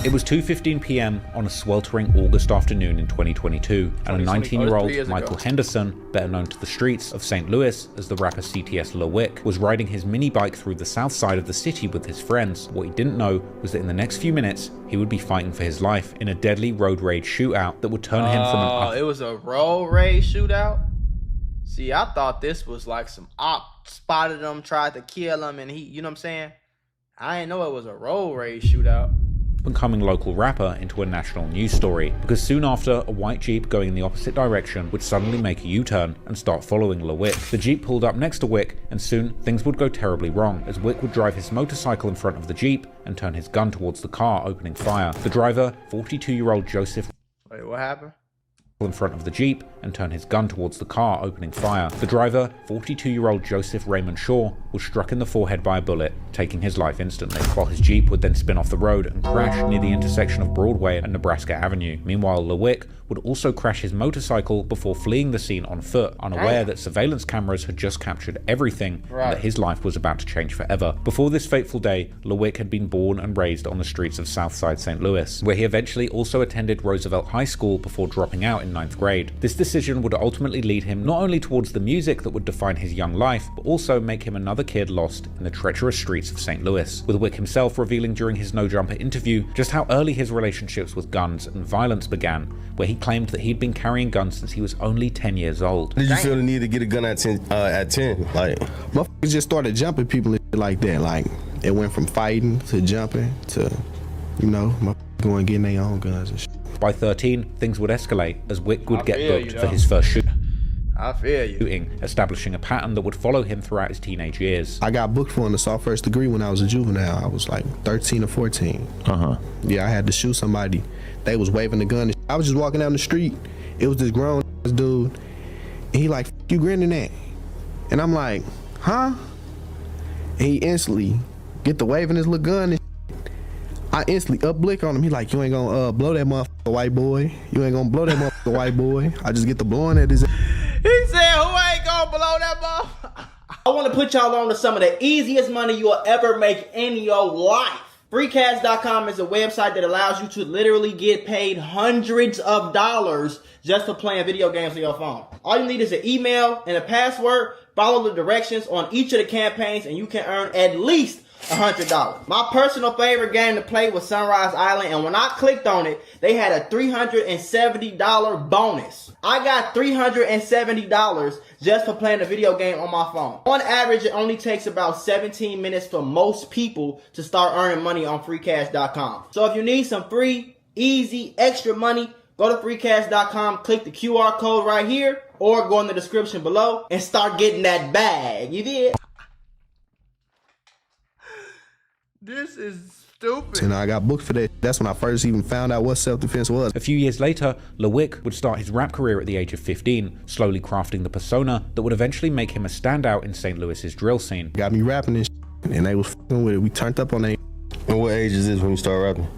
It was 2:15 p.m. on a sweltering August afternoon in 2022, and a 19-year-old Michael Henderson, better known to the streets of St. Louis as the rapper CTS Lul Wick, was riding his mini bike through the south side of the city with his friends. What he didn't know was that in the next few minutes, he would be fighting for his life in a deadly road rage shootout that would turn him from an... Oh, it was a road rage shootout? See, I thought this was like some op spotted him, tried to kill him, and he, you know what I'm saying? I didn't know it was a road rage shootout. Becoming local rapper into a national news story, because soon after, a white Jeep going in the opposite direction would suddenly make a U-turn and start following Lul Wick. The Jeep pulled up next to Wick, and soon things would go terribly wrong, as Wick would drive his motorcycle in front of the Jeep and turn his gun towards the car, opening fire. The driver, 42-year-old Joseph... Wait, what happened? ...in front of the Jeep and turn his gun towards the car, opening fire. The driver, 42-year-old Joseph Raymond Shaw, was struck in the forehead by a bullet, taking his life instantly, while his Jeep would then spin off the road and crash near the intersection of Broadway and Nebraska Avenue. Meanwhile, Lul Wick would also crash his motorcycle before fleeing the scene on foot, unaware that surveillance cameras had just captured everything and that his life was about to change forever. Before this fateful day, Lul Wick had been born and raised on the streets of Southside St. Louis, where he eventually also attended Roosevelt High School before dropping out in 9th grade. This decision would ultimately lead him not only towards the music that would define his young life, but also make him another kid lost in the treacherous streets of St. Louis, with Wick himself revealing during his No Jumper interview just how early his relationships with guns and violence began, where he claimed that he'd been carrying guns since he was only 10 years old. Did you feel the need to get a gun at 10? Like, motherfuckers just started jumping people and shit like that. Like, it went from fighting to jumping to, you know, motherfuckers going getting their own guns and shit. By 13, things would escalate as Wick would get booked for his first shooting, establishing a pattern that would follow him throughout his teenage years. I got booked for an assault first degree when I was a juvenile. I was like 13 or 14. Yeah, I had to shoot somebody. They was waving the gun. I was just walking down the street. It was this grown dude, and he like, you grinning at? And I'm like, huh? And he instantly get the waving his little gun and I instantly up blick on him. He like, you ain't gonna blow that motherfucker, white boy. You ain't gonna blow that motherfucker, white boy. I just get the blowing at his. He said, who ain't gonna blow that motherfucker? I want to put y'all on to some of the easiest money you will ever make in your life. Freecash.com is a website that allows you to literally get paid hundreds of dollars just for playing video games on your phone. All you need is an email and a password. Follow the directions on each of the campaigns and you can earn at least $100. My personal favorite game to play was Sunrise Island, and when I clicked on it, they had a $370 bonus. I got $370 just for playing a video game on my phone. On average, it only takes about 17 minutes for most people to start earning money on freecash.com. So if you need some free, easy, extra money, go to freecash.com, click the QR code right here, or go in the description below and start getting that bag. You did? This is stupid. And I got booked for that. That's when I first even found out what self-defense was. A few years later, Lul Wick would start his rap career at the age of 15, slowly crafting the persona that would eventually make him a standout in St. Louis's drill scene. Got me rapping and shit, and they was fucking with it. We turned up on that. And what age is this when you start rapping?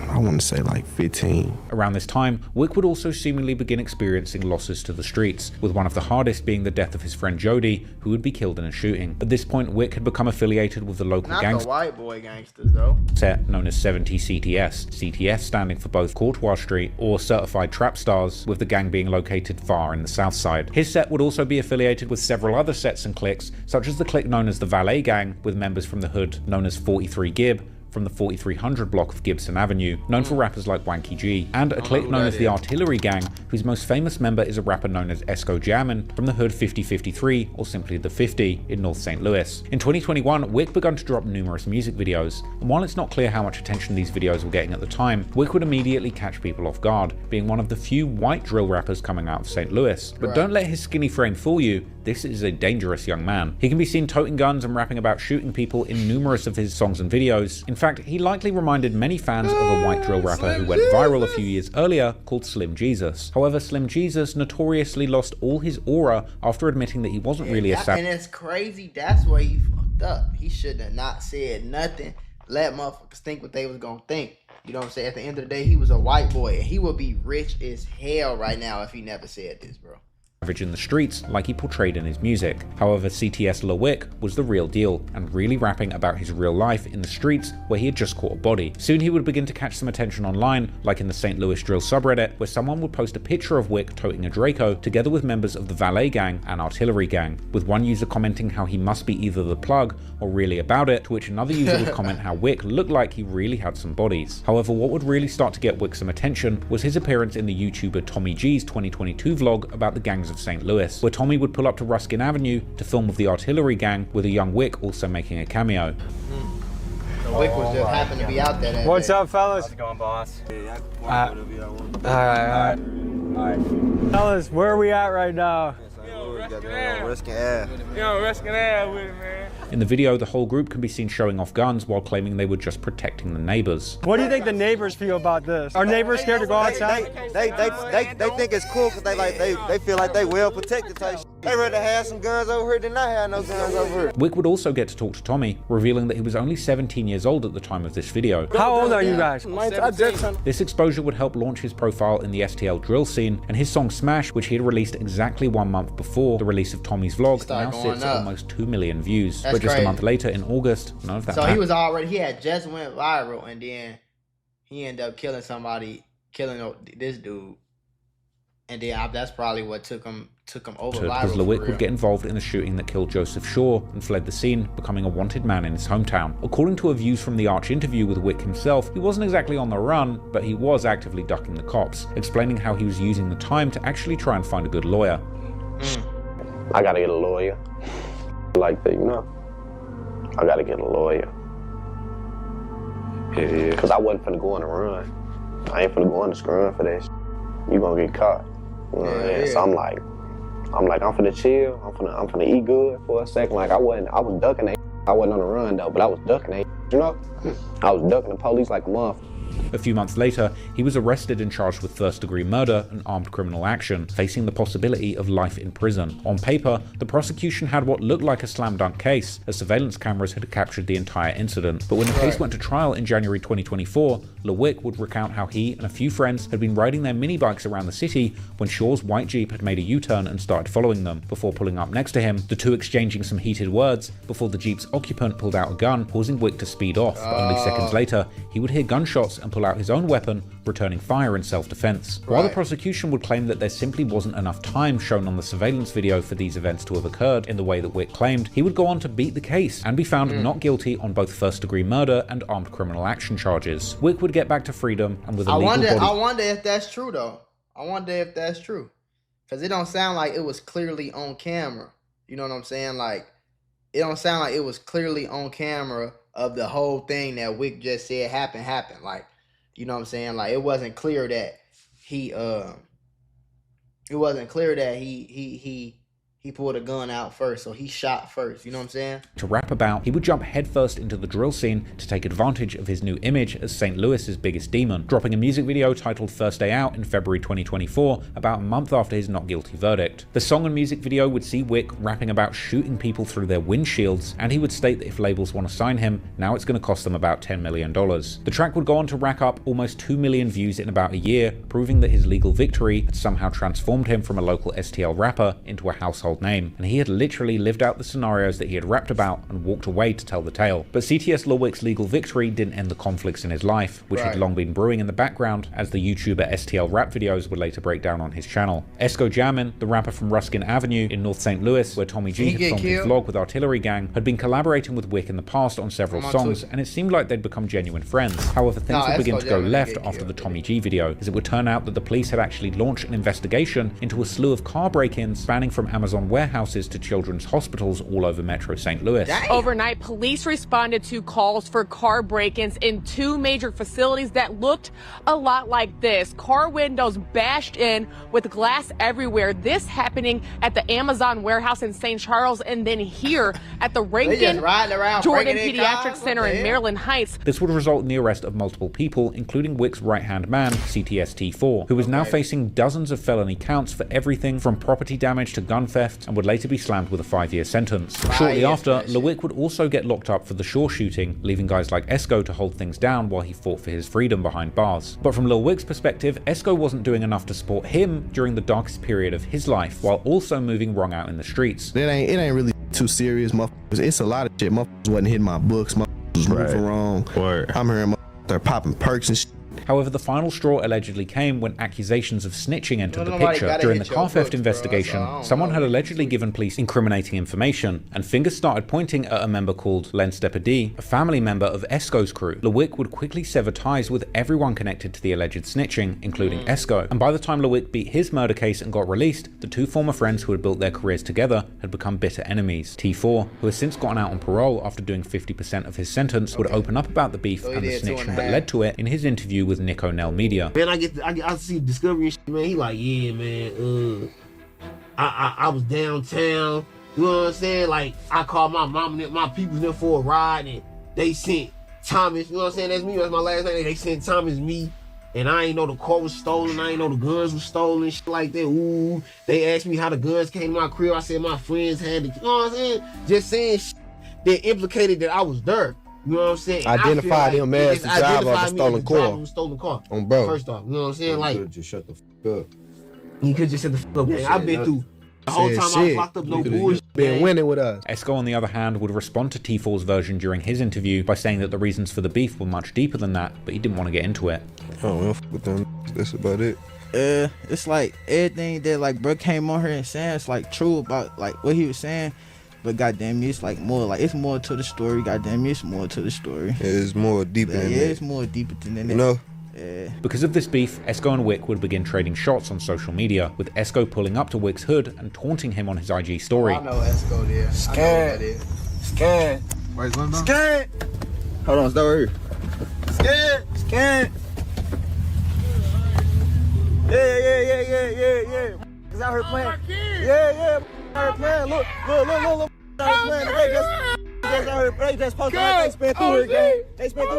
I want to say like 15. Around this time, Wick would also seemingly begin experiencing losses to the streets, with one of the hardest being the death of his friend Jody, who would be killed in a shooting. At this point, Wick had become affiliated with the local Not the white boy gangsters though. set known as 70 CTS. CTS standing for both Courtois Street or Certified Trap Stars, with the gang being located far in the south side. His set would also be affiliated with several other sets and cliques, such as the clique known as the Valet Gang, with members from the hood known as 43 Gib, from the 4300 block of Gibson Avenue, known for rappers like Wanky G, and a clique known as the Artillery Gang, whose most famous member is a rapper known as Esco Jammin from the hood 5053, or simply the 50, in North St. Louis. In 2021, Wick began to drop numerous music videos, and while it's not clear how much attention these videos were getting at the time, Wick would immediately catch people off guard, being one of the few white drill rappers coming out of St. Louis. But don't let his skinny frame fool you, this is a dangerous young man. He can be seen toting guns and rapping about shooting people in numerous of his songs and videos. In fact, he likely reminded many fans of a white drill rapper who went viral a few years earlier called Slim Jesus. However, Slim Jesus notoriously lost all his aura after admitting that he wasn't really a And it's crazy, that's where he fucked up. He should have not said nothing. Let motherfuckers think what they was gonna think. You know what I'm saying? At the end of the day, he was a white boy, and he would be rich as hell right now if he never said this, bro. savage in the streets like he portrayed in his music. However, CTS Luh Wick was the real deal and really rapping about his real life in the streets where he had just caught a body. Soon he would begin to catch some attention online, like in the St. Louis drill subreddit, where someone would post a picture of Wick toting a Draco together with members of the Valet Gang and Artillery Gang, with one user commenting how he must be either the plug or really about it, to which another user would comment how Wick looked like he really had some bodies. However, what would really start to get Wick some attention was his appearance in the YouTuber Tommy G's 2022 vlog about the gangs of St. Louis, where Tommy would pull up to Ruskin Avenue to film with the Artillery Gang, with a young Wick also making a cameo. The Wick was just happened to be out there that What's day. up, fellas? How's it going, boss? Alright. Fellas, where are we at right now? In the video, the whole group can be seen showing off guns while claiming they were just protecting the neighbors. What do you think the neighbors feel about this? Are neighbors scared to go outside? They think it's cool because they feel like they well protected type shit. They rather have some guns over here than not have no guns over here. Wick would also get to talk to Tommy, revealing that he was only 17 years old at the time of this video. How old are you guys? This exposure would help launch his profile in the STL drill scene, and his song Smash, which he had released exactly 1 month before the release of Tommy's vlog, now sits at almost 2 million views. That's But just crazy. a month later, in August, none of that So mattered. he had just went viral, and then he ended up killing this dude, and then that's probably what took him over viral. Because Luh Wick would get involved in the shooting that killed Joseph Shaw and fled the scene, becoming a wanted man in his hometown. According to a Views from the Arch interview with Wick himself, he wasn't exactly on the run, but he was actively ducking the cops, explaining how he was using the time to actually try and find a good lawyer. I gotta get a lawyer. Like that, you know? I gotta get a lawyer. Yeah. Cause I wasn't finna go on the run. I ain't finna go on the screen for that shit. You gonna get caught. You know what I'm saying? So I'm finna chill. I'm finna eat good for a second. Like I was ducking that. I wasn't on the run though, but I was ducking that, you know? I was ducking the police like a motherfucker. A few months later, he was arrested and charged with first-degree murder and armed criminal action, facing the possibility of life in prison. On paper, the prosecution had what looked like a slam-dunk case, as surveillance cameras had captured the entire incident. But when the case went to trial in January 2024, Luh Wick would recount how he and a few friends had been riding their mini bikes around the city when Shaw's white Jeep had made a U-turn and started following them, before pulling up next to him, the two exchanging some heated words before the Jeep's occupant pulled out a gun, causing Wick to speed off. But only seconds later, he would hear gunshots and pull out his own weapon, returning fire in self-defense. While the prosecution would claim that there simply wasn't enough time shown on the surveillance video for these events to have occurred in the way that Wick claimed, he would go on to beat the case and be found not guilty on both first-degree murder and armed criminal action charges. Wick would get back to freedom and with a legal body. I wonder if that's true though. I wonder if that's true, because it don't sound like it was clearly on camera. You know what I'm saying? Like it don't sound like it was clearly on camera of the whole thing that Wick just said happened. Like, you know what I'm saying? Like it wasn't clear that he pulled a gun out first, so he shot first, you know what I'm saying? To rap about, he would jump headfirst into the drill scene to take advantage of his new image as St. Louis's biggest demon, dropping a music video titled First Day Out in February 2024, about a month after his not guilty verdict. The song and music video would see Wick rapping about shooting people through their windshields, and he would state that if labels want to sign him, now it's going to cost them about $10 million. The track would go on to rack up almost 2 million views in about a year, proving that his legal victory had somehow transformed him from a local STL rapper into a household name, and he had literally lived out the scenarios that he had rapped about and walked away to tell the tale. But CTS Luh Wick's legal victory didn't end the conflicts in his life, which had long been brewing in the background, as the YouTuber STL rap videos would later break down on his channel. Esco Jammin, the rapper from Ruskin Avenue in North St. Louis, where Tommy G had filmed his vlog with Artillery Gang, had been collaborating with Wick in the past on several songs, and it seemed like they'd become genuine friends. However, things would begin to go left after the Tommy G video, as it would turn out that the police had actually launched an investigation into a slew of car break-ins spanning from Amazon warehouses to children's hospitals all over Metro St. Louis. Overnight, police responded to calls for car break-ins in 2 major facilities that looked a lot like this. Car windows bashed in with glass everywhere. This happening at the Amazon warehouse in St. Charles, and then here at the Rankin Jordan Pediatric Center in Maryland Heights. This would result in the arrest of multiple people, including Wick's right-hand man, CTS T4, who is now facing dozens of felony counts for everything from property damage to gun theft theft and would later be slammed with a 5-year sentence. Shortly after, Luh Wick would also get locked up for the Shaw shooting, leaving guys like Esco to hold things down while he fought for his freedom behind bars. But from Luh Wick's perspective, Esco wasn't doing enough to support him during the darkest period of his life, while also moving wrong out in the streets. It ain't really too serious, motherfuckers. It's a lot of shit. Motherfuckers wasn't hitting my books. Motherfuckers was moving wrong. I'm hearing motherfuckers they're popping perks and shit. However, the final straw allegedly came when accusations of snitching entered the picture. During the car theft investigation, someone had allegedly given police incriminating information, and fingers started pointing at a member called Len Steppedy, a family member of Esco's crew. Luh Wick would quickly sever ties with everyone connected to the alleged snitching, including Esco. And by the time Luh Wick beat his murder case and got released, the two former friends who had built their careers together had become bitter enemies. T4, who has since gotten out on parole after doing 50% of his sentence, would open up about the beef and the snitching that led to it in his interview with Nick O'Neill Media. Man, I see Discovery and shit, man. He like, yeah, man, I was downtown, you know what I'm saying? Like, I called my mom and my people there for a ride, and they sent Thomas, you know what I'm saying? That's me, that's my last name. They sent Thomas me, and I ain't know the car was stolen, I ain't know the guns were stolen, shit like that. Ooh, they asked me how the guns came to my crib. I said my friends had the, you know what I'm saying? Just saying shit that implicated that I was there. You know what I'm saying? Identified him as the driver of the stolen car. On bro. First off, you know what I'm saying? Like, just shut the fuck up. He could just shut the fuck up. Man, I've been through the whole time I was locked up, no bullshit. Been winning with us. Esco, on the other hand, would respond to T4's version during his interview by saying that the reasons for the beef were much deeper than that, but he didn't want to get into it. Oh, we don't fuck with them. That's about it. It's like everything that like bro came on here and saying, it's like true about like what he was saying. But goddamn me, it's like more like it's more to the story. Goddamn me, it's more to the story. It's more deeper than that. Yeah, it's more deeper than that. You know? Yeah. Because of this beef, Esco and Wick would begin trading shots on social media, with Esco pulling up to Wick's hood and taunting him on his IG story. I know Esco there. Scared. Scared. Where's one dog? Scared. Hold on, stop right here. Scared. Scared. Yeah. Cause out here playing. Yeah. Out here playing. Look. Out here playing. They just posted like they spent through her game. They spent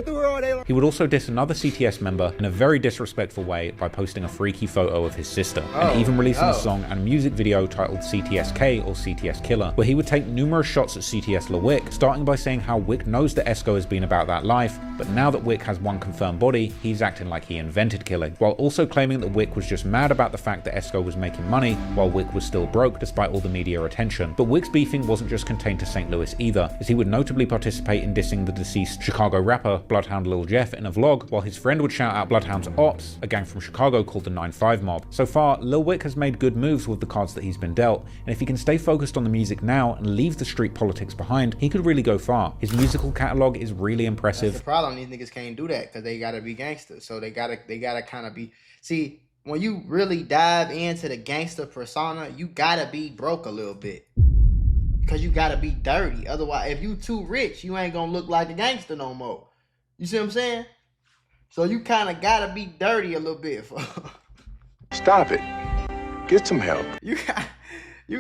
through her all day long. He would also diss another CTS member in a very disrespectful way by posting a freaky photo of his sister, and even releasing a song and music video titled CTSK or CTS Killer, where he would take numerous shots at CTS Luh Wick, starting by saying how Wick knows that Esco has been about that life, but now that Wick has one confirmed body, he's acting like he invented killing, while also claiming that Wick was just mad about the fact that Esco was making money while Wick was still broke despite all the media attention. But Wick's beefing wasn't just contained to St. Louis either, as he would notably participate in dissing the deceased Chicago rapper Bloodhound Lil Jeff in a vlog, while his friend would shout out Bloodhound's Opps, a gang from Chicago called the 9-5 Mob. So far, Luh Wick has made good moves with the cards that he's been dealt, and if he can stay focused on the music now and leave the street politics behind, he could really go far. His musical catalog is really impressive. That's the problem. These niggas can't do that because they gotta be gangsters. So they gotta kind of be. See, when you really dive into the gangster persona, you gotta be broke a little bit. Because you gotta be dirty. Otherwise, if you too rich, you ain't gonna look like a gangster no more. You see what I'm saying? So you kind of gotta be dirty a little bit. Stop it. Get some help. You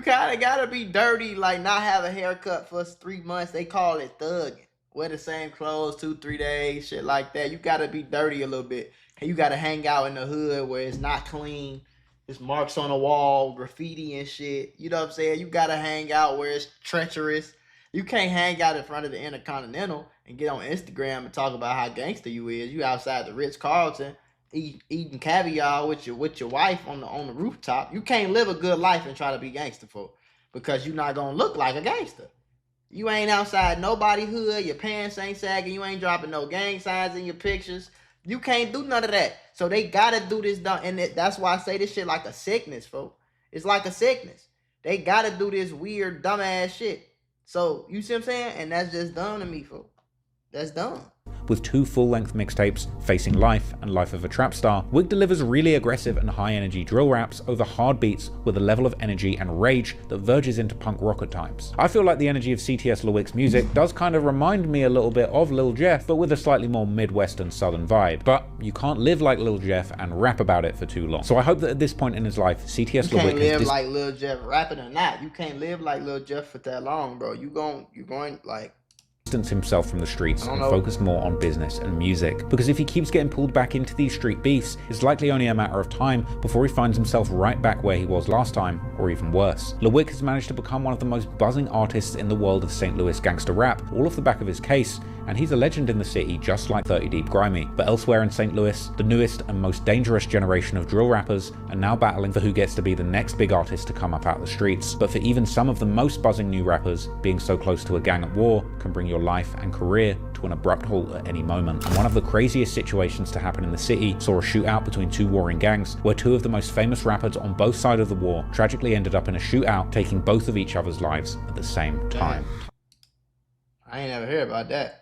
kind of gotta be dirty, like not have a haircut for 3 months. They call it thugging. Wear the same clothes 2-3 days, shit like that. You gotta be dirty a little bit. And you gotta hang out in the hood where it's not clean. There's marks on the wall, graffiti and shit. You know what I'm saying? You gotta hang out where it's treacherous. You can't hang out in front of the Intercontinental and get on Instagram and talk about how gangster you is. You outside the Ritz-Carlton eating caviar with your wife on the rooftop. You can't live a good life and try to be gangster for, because you're not gonna look like a gangster. You ain't outside nobody hood. Your pants ain't sagging. You ain't dropping no gang signs in your pictures. You can't do none of that. So they gotta do this done, and that's why I say this shit like a sickness, folks. It's like a sickness. They gotta do this weird, dumbass shit. So you see what I'm saying? And that's just dumb to me, folks. That's dumb. With 2 full-length mixtapes, Facing Life and Life of a Trap Star, Wick delivers really aggressive and high-energy drill raps over hard beats with a level of energy and rage that verges into punk rock at times. I feel like the energy of CTS Luh Wick's music does kind of remind me a little bit of Lil Jeff, but with a slightly more Midwestern Southern vibe. But you can't live like Lil Jeff and rap about it for too long. So I hope that at this point in his life, CTS Luh Wick You can't live like Lil Jeff rapping or not. You can't live like Lil Jeff for that long, bro. You're going like... distance himself from the streets and focus more on business and music. Because if he keeps getting pulled back into these street beefs, it's likely only a matter of time before he finds himself right back where he was last time, or even worse. Luh Wick has managed to become one of the most buzzing artists in the world of St. Louis gangster rap, all off the back of his case, and he's a legend in the city just like 30 Deep Grimy. But elsewhere in St. Louis, the newest and most dangerous generation of drill rappers are now battling for who gets to be the next big artist to come up out of the streets. But for even some of the most buzzing new rappers, being so close to a gang at war can bring your life and career to an abrupt halt at any moment. And one of the craziest situations to happen in the city saw a shootout between two warring gangs, where two of the most famous rappers on both sides of the war tragically ended up in a shootout, taking both of each other's lives at the same time. I ain't never heard about that.